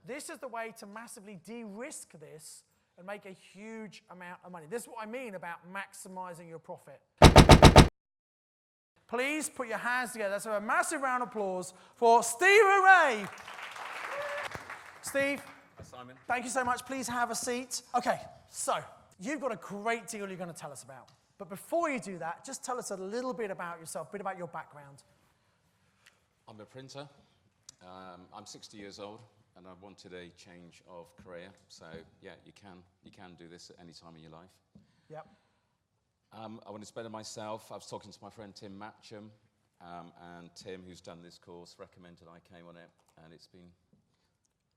this is the way to massively de-risk this and make a huge amount of money. This is what I mean about maximizing your profit. Please put your hands together. Let's have a massive round of applause for Steve Ray. Steve. Hi, Simon. Thank you so much. Please have a seat. Okay, so you've got a great deal you're going to tell us about. But before you do that, just tell us a little bit about yourself, a bit about your background. I'm a printer. I'm 60 years old, and I wanted a change of career. So yeah, you can do this at any time in your life. Yep. I wanted to better myself. I was talking to my friend Tim Matcham, and Tim, who's done this course, recommended I came on it, and it's been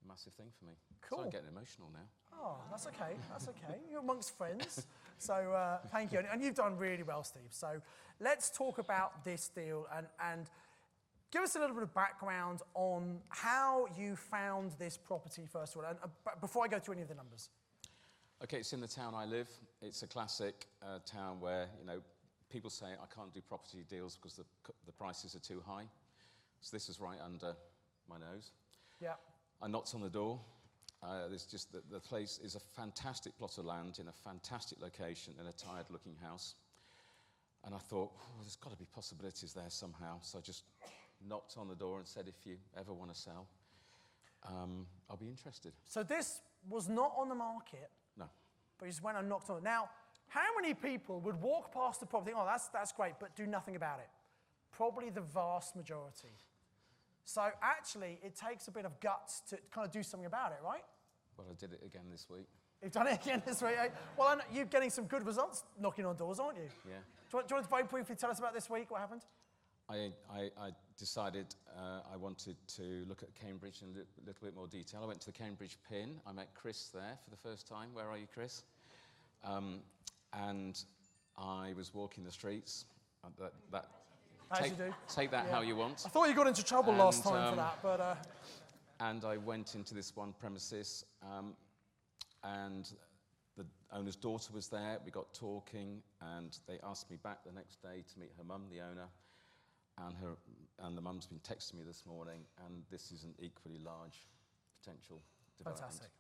a massive thing for me. Cool. So I'm getting emotional now. Oh, that's okay. That's okay. You're amongst friends. So thank you. And you've done really well, Steve. So let's talk about this deal and give us a little bit of background on how you found this property, first of all, and before I go through any of the numbers. Okay, it's in the town I live. It's a classic town where, you know, people say I can't do property deals because the prices are too high. So this is right under my nose. Yeah. I knocked on the door. There's just the place is a fantastic plot of land in a fantastic location in a tired-looking house. And I thought, well, there's got to be possibilities there somehow. So I just knocked on the door and said, if you ever want to sell, I'll be interested. So this was not on the market. No. But you just went and knocked on it. Now, how many people would walk past the property, oh, that's great, but do nothing about it? Probably the vast majority. So actually, it takes a bit of guts to kind of do something about it, right? Well, I did it again this week. You've done it again this week. Well, I know you're getting some good results knocking on doors, aren't you? Yeah. Do you want to very briefly tell us about this week, what happened? I decided I wanted to look at Cambridge in a little bit more detail. I went to the Cambridge Pin. I met Chris there for the first time. Where are you, Chris? And I was walking the streets. Take that how you want. I thought you got into trouble last time for that, but... And I went into this one premises, and the owner's daughter was there. We got talking, and they asked me back the next day to meet her mum, the owner, and the mum's been texting me this morning, and this is an equally large potential development. Fantastic.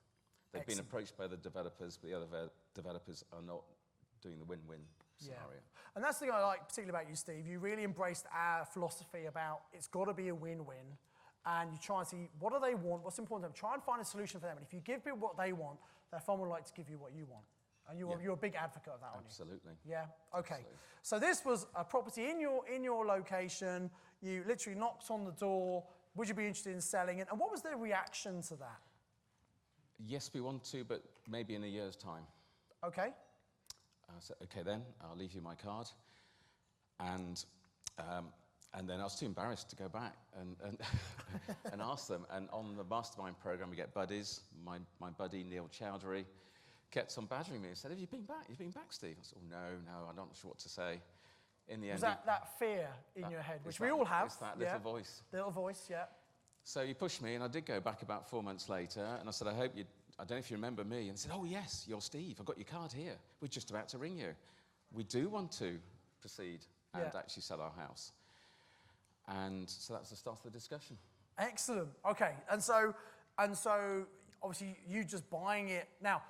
They've been approached by the developers, but the other developers are not doing the win-win scenario. And that's the thing I like particularly about you, Steve. You really embraced our philosophy about it's got to be a win-win. And you try and see, what do they want? What's important to them? Try and find a solution for them. And if you give people what they want, they're far more likely to give you what you want. And you're a big advocate of that, aren't you? Absolutely. Yeah? Okay. Absolutely. So this was a property in your location. You literally knocked on the door. Would you be interested in selling it? And what was their reaction to that? Yes, we want to, but maybe in a year's time. Okay. So, okay then, I'll leave you my card. And then I was too embarrassed to go back and ask them. And on the mastermind program, we get buddies. My buddy, Neil Chowdhury, kept on badgering me and said, have you been back? You've been back, Steve? I said, oh, no, I'm not sure what to say. In the end, was that fear in your head, which we all have? It's that little voice. Little voice, yeah. So he pushed me, and I did go back about 4 months later, and I said, I don't know if you remember me. And he said, oh, yes, you're Steve. I've got your card here. We're just about to ring you. We do want to proceed and actually sell our house. And so that's the start of the discussion. Excellent. Okay. And so obviously you just buying it. Now,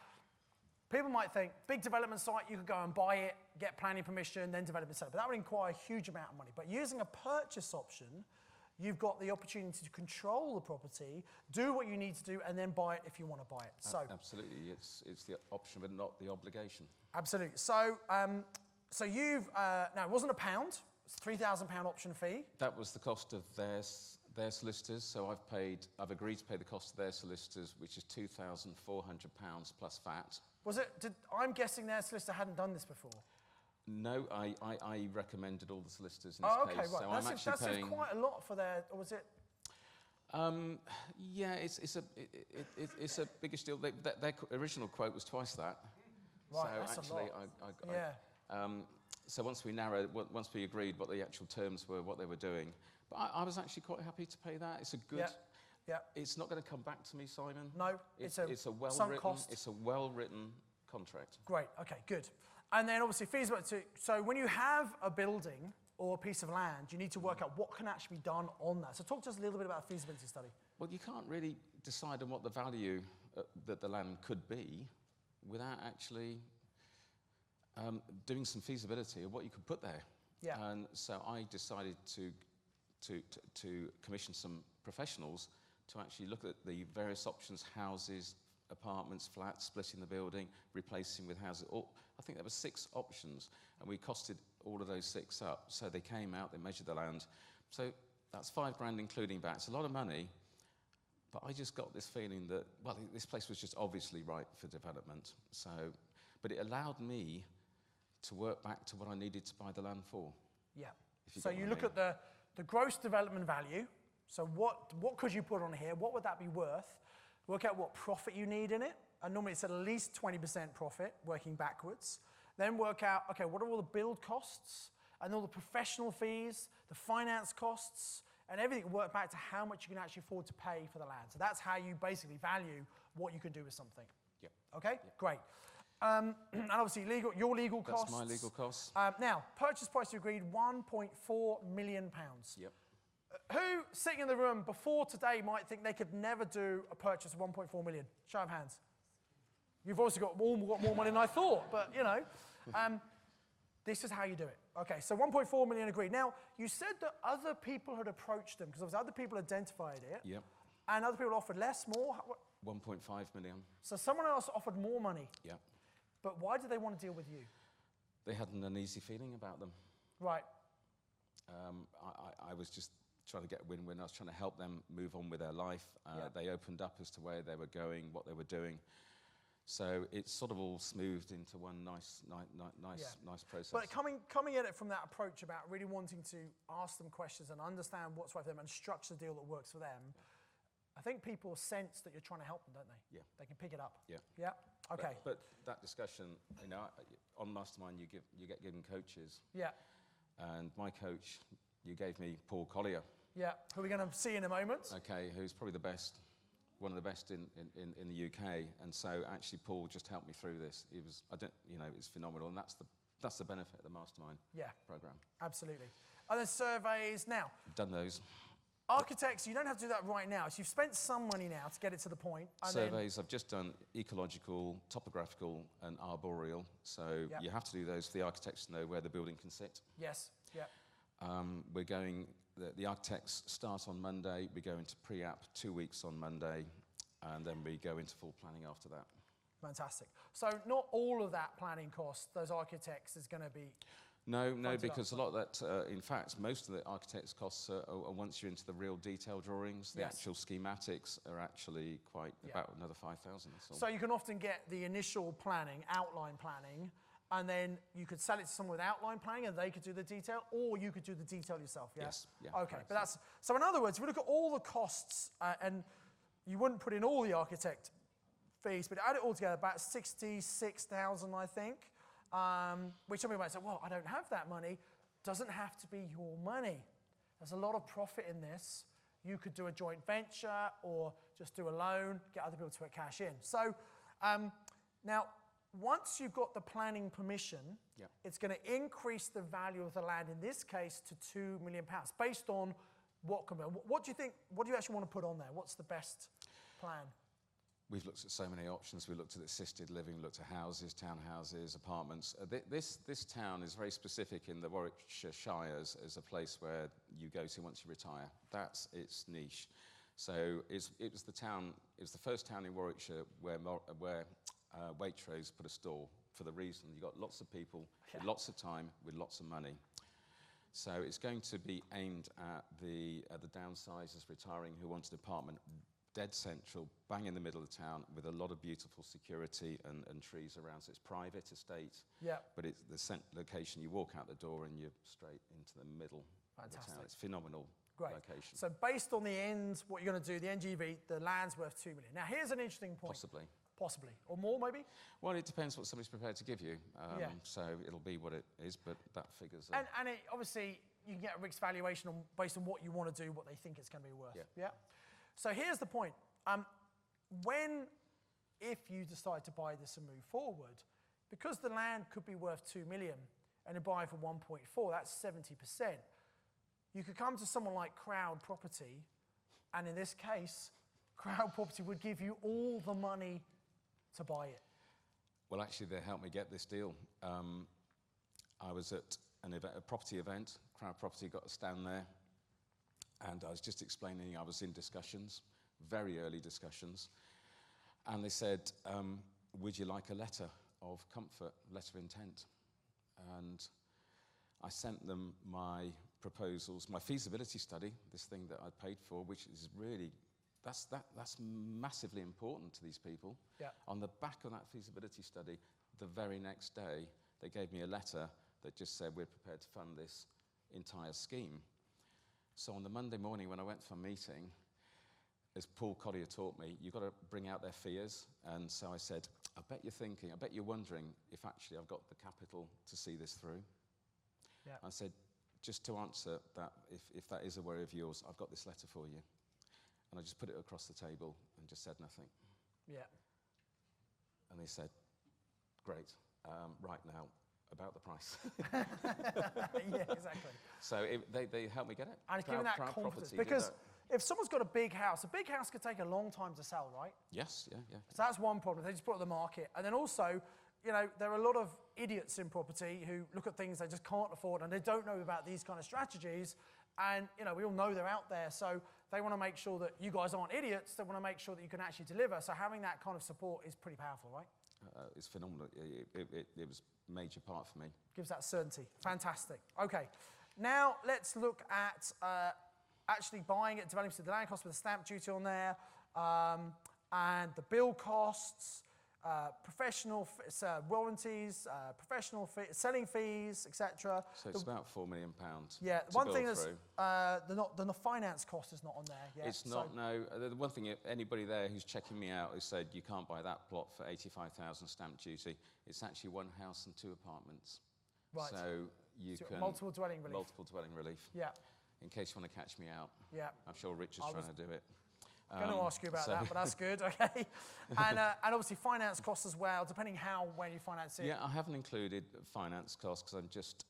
people might think, big development site, you could go and buy it, get planning permission, then develop and sell it. But that would require a huge amount of money. But using a purchase option, you've got the opportunity to control the property, do what you need to do, and then buy it if you want to buy it. So absolutely. It's the option, but not the obligation. Absolutely. So, so you've, now it wasn't £1. £3,000 option fee. That was the cost of their solicitors. So I've agreed to pay the cost of their solicitors, which is £2,400 plus VAT. Was it? I'm guessing their solicitor hadn't done this before. No, I recommended all the solicitors in this case. Right. So I'm actually paying quite a lot for their. Or was it? Yeah, it's a biggish deal. Their original quote was twice that. Right, so that's actually, a lot. So once we agreed what the actual terms were, what they were doing, but I was actually quite happy to pay that. It's a good. Yeah. It's not going to come back to me, Simon. No, it's a well-written contract. Great. Okay. Good. And then obviously feasibility. So when you have a building or a piece of land, you need to work out what can actually be done on that. So talk to us a little bit about a feasibility study. Well, you can't really decide on what the value that the land could be without actually doing some feasibility of what you could put there. Yeah. And so I decided to commission some professionals to actually look at the various options: houses, apartments, flats, splitting the building, replacing with houses. I think there were 6 options, and we costed all of those 6 up. So they came out, they measured the land. So that's £5,000 including VAT. It's a lot of money, but I just got this feeling that, well, this place was just obviously right for development. So, but it allowed me to work back to what I needed to buy the land for. Yeah. You So get you what I look mean. at the gross development value. So what could you put on here? What would that be worth? Work out what profit you need in it. And normally it's at least 20% profit, working backwards. Then work out, okay, what are all the build costs and all the professional fees, the finance costs, and everything, work back to how much you can actually afford to pay for the land. So that's how you basically value what you can do with something. Yep. Okay, Yep. Great. And obviously your legal costs. That's my legal costs. Now, purchase price you agreed, £1.4 million. Yep. Who sitting in the room before today might think they could never do a purchase of 1.4 million? Show of hands. You've obviously got more money than I thought, but you know, this is how you do it. Okay, so 1.4 million agreed. Now, you said that other people had approached them because other people identified it. Yep. And other people offered less, more. 1.5 million. So someone else offered more money. Yep. But why did they want to deal with you? They had an uneasy feeling about them. Right. I was just trying to get a win-win. I was trying to help them move on with their life. They opened up as to where they were going, what they were doing. So it's sort of all smoothed into one nice process. But coming at it from that approach about really wanting to ask them questions and understand what's right for them and structure a deal that works for them, I think people sense that you're trying to help them, don't they? Yeah. They can pick it up. Yeah. Yeah. Okay. But that discussion, you know, on Mastermind, you get given coaches. Yeah. And my coach, you gave me Paul Collier. Yeah. Who we're going to see in a moment. Okay, who's probably the best, one of the best in the UK. And so actually, Paul just helped me through this. It was, it's phenomenal, and that's the benefit of the Mastermind program. Absolutely. And then surveys now. Done those. Architects, you don't have to do that right now. So you've spent some money now to get it to the point. And Surveys, I've just done ecological, topographical, and arboreal. So you have to do those for the architects to know where the building can sit. Yes. Yeah. We're going. The architects start on Monday. We go into pre-app 2 weeks on Monday, and then we go into full planning after that. Fantastic. So not all of that planning cost, those architects, is going to be... No, because a lot of that, in fact, most of the architects' costs are once you're into the real detail drawings. The actual schematics are actually about another 5,000. So you can often get the initial planning, outline planning, and then you could sell it to someone with outline planning and they could do the detail, or you could do the detail yourself, yeah? Yes. Yeah, okay, correct. but that's... So in other words, if we look at all the costs, and you wouldn't put in all the architect fees, but add it all together, about 66,000, I think. Which some people might say, well, I don't have that money. Doesn't have to be your money. There's a lot of profit in this. You could do a joint venture or just do a loan, get other people to put cash in. So now, once you've got the planning permission, it's going to increase the value of the land, in this case, to £2 million, based on what do you think, what do you actually want to put on there? What's the best plan? We've looked at so many options. We looked at assisted living, looked at houses, townhouses, apartments. This town is very specific in the Warwickshire Shires as a place where you go to once you retire. That's its niche. So it was the first town in Warwickshire where Waitrose put a store, for the reason you got lots of people with lots of time with lots of money. So it's going to be aimed at the downsizers retiring who want an apartment dead central, bang in the middle of town, with a lot of beautiful security and trees around. So it's private estate, but it's the location. You walk out the door and you're straight into the middle of the town. It's phenomenal location. So based on the end, what you're going to do, the NGV, the land's worth $2 million. Now here's an interesting point. Possibly. Or more, maybe? Well, it depends what somebody's prepared to give you. So it'll be what it is, but that figures... And it, obviously, you can get a risk valuation based on what you want to do, what they think it's going to be worth. Yeah? So here's the point. If you decide to buy this and move forward, because the land could be worth $2 million and you buy for 1.4, that's 70%. You could come to someone like Crowd Property And in this case, Crowd Property would give you all the money to buy it. Well, actually, they helped me get this deal. I was at a property event. Crowd Property got a stand there. And I was just explaining I was in discussions, very early discussions. And they said, would you like a letter of comfort, letter of intent? And I sent them my proposals, my feasibility study, this thing that I paid for, which is really, that's massively important to these people. Yeah. On the back of that feasibility study, the very next day, they gave me a letter that just said, we're prepared to fund this entire scheme. So on the Monday morning when I went for a meeting, as Paul Collier taught me, you've got to bring out their fears. And so I said, I bet you're wondering if actually I've got the capital to see this through. Yeah. I said, just to answer that, if that is a worry of yours, I've got this letter for you. And I just put it across the table and just said nothing. Yeah. And they said, great, right now, about the price. Yeah, exactly. So they helped me get it. And it's giving that Crowd confidence. Property Because if someone's got a big house could take a long time to sell, right? Yes, yeah. So that's one problem. They just put it on the market. And then also, you know, there are a lot of idiots in property who look at things they just can't afford and they don't know about these kind of strategies. And, you know, we all know they're out there. So they want to make sure that you guys aren't idiots. They want to make sure that you can actually deliver. So having that kind of support is pretty powerful, right? It's phenomenal. It was a major part for me. Gives that certainty. Fantastic. Okay. Now let's look at actually buying it, developing it, the land cost with the stamp duty on there, and the bill costs, professional warranties, professional selling fees, etc. So it's about £4 million. Yeah, to one build thing is through. the finance cost is not on there yet. It's not, no. The one thing, anybody there who's checking me out has said you can't buy that plot for 85,000 stamp duty. It's actually one house and 2 apartments. Right. So you can... Multiple dwelling relief. Multiple dwelling relief. Yeah. In case you want to catch me out. Yeah. I'm sure Richard's trying to do it. I'm going to ask you about that, but that's good, okay. And obviously finance costs as well, depending when you finance it. Yeah, I haven't included finance costs because I'm just,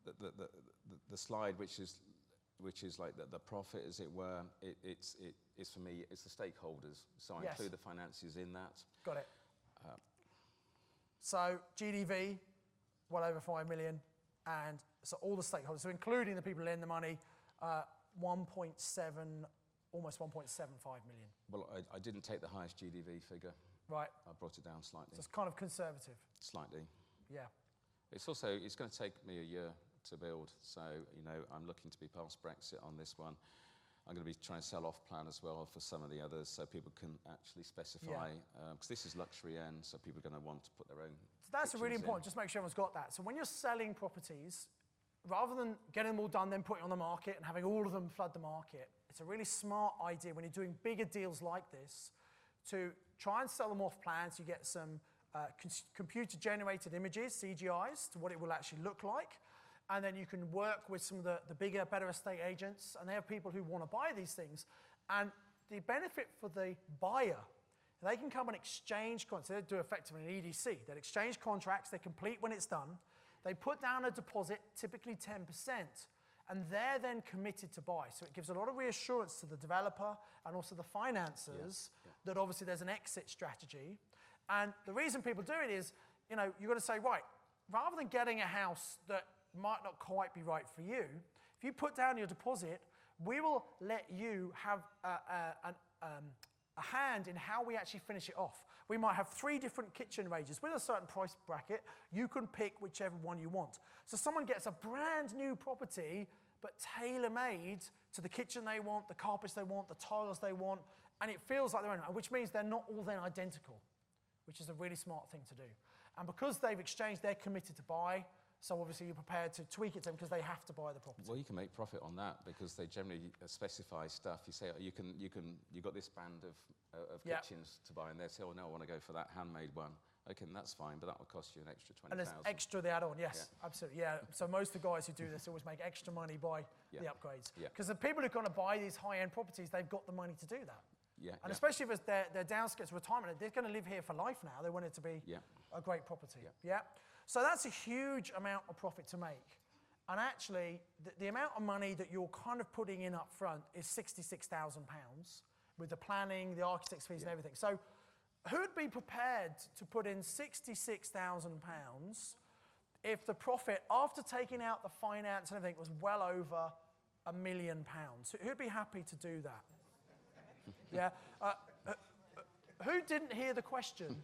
the slide which is like the profit, as it were, it's for me, it's the stakeholders. So I include the finances in that. Got it. So GDV, well over 5 million, and so all the stakeholders, so including the people who lend the money, 1.7, almost 1.75 million. Well, I didn't take the highest GDV figure. Right. I brought it down slightly. So it's kind of conservative. Slightly. Yeah. It's going to take me a year to build. So, you know, I'm looking to be past Brexit on this one. I'm going to be trying to sell off plan as well for some of the others so people can actually specify, because this is luxury end, so people are going to want to put their own. So that's really important, just make sure everyone's got that. So when you're selling properties, rather than getting them all done, then putting on the market and having all of them flood the market, it's a really smart idea when you're doing bigger deals like this to try and sell them off plan so you get some computer-generated images, CGIs, to what it will actually look like. And then you can work with some of the bigger, better estate agents, and they have people who want to buy these things. And the benefit for the buyer, they can come and exchange contracts. They do effectively an EDC. They'll exchange contracts, they complete when it's done. They put down a deposit, typically 10%, and they're then committed to buy. So it gives a lot of reassurance to the developer and also the financiers that obviously there's an exit strategy. And the reason people do it is, you know, you've got to say, right, rather than getting a house that might not quite be right for you, if you put down your deposit, we will let you have a hand in how we actually finish it off. We might have 3 different kitchen ranges with a certain price bracket. You can pick whichever one you want. So someone gets a brand new property, but tailor-made to the kitchen they want, the carpets they want, the tiles they want, and it feels like their own, which means they're not all then identical, which is a really smart thing to do. And because they've exchanged, they're committed to buy. So obviously you're prepared to tweak it to them because they have to buy the property. Well, you can make profit on that because they generally specify stuff. You say, oh, you've got this band of kitchens to buy, and they say, oh no, I want to go for that handmade one. Okay, and that's fine, but that will cost you an extra 20,000. And there's extra the add-on, yes, absolutely, yeah. So most of the guys who do this always make extra money by the upgrades. Because the people who are going to buy these high-end properties, they've got the money to do that. And especially if it's their downscale retirement, they're going to live here for life now. They want it to be a great property. So that's a huge amount of profit to make. And actually, the amount of money that you're kind of putting in up front is £66,000 with the planning, the architect's fees and everything. So who'd be prepared to put in £66,000 if the profit, after taking out the finance and everything, was well over £1 million? Who'd be happy to do that? Yeah. Who didn't hear the question?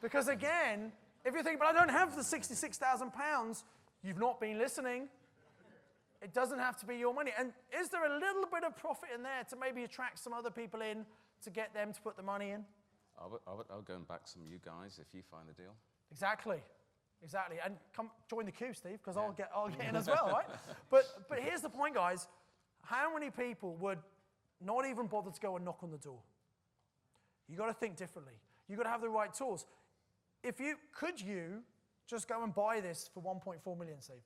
Because again, if you think, but I don't have the £66,000, you've not been listening. It doesn't have to be your money. And is there a little bit of profit in there to maybe attract some other people in to get them to put the money in? I'll go and back some of you guys if you find a deal. Exactly. And come join the queue, Steve, because I'll get in as well, right? But here's the point, guys. How many people would not even bother to go and knock on the door? You got to think differently. You got to have the right tools. Could you just go and buy this for 1.4 million, Steve?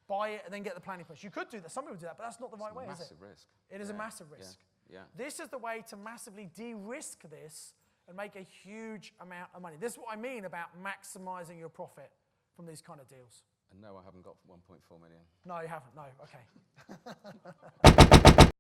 Buy it and then get the planning push. You could do that. Some people do that, but that's not the right way, is it? It's a massive risk. It is a massive risk. Yeah. This is the way to massively de-risk this and make a huge amount of money. This is what I mean about maximizing your profit from these kind of deals. And no, I haven't got 1.4 million. No, you haven't. No, okay.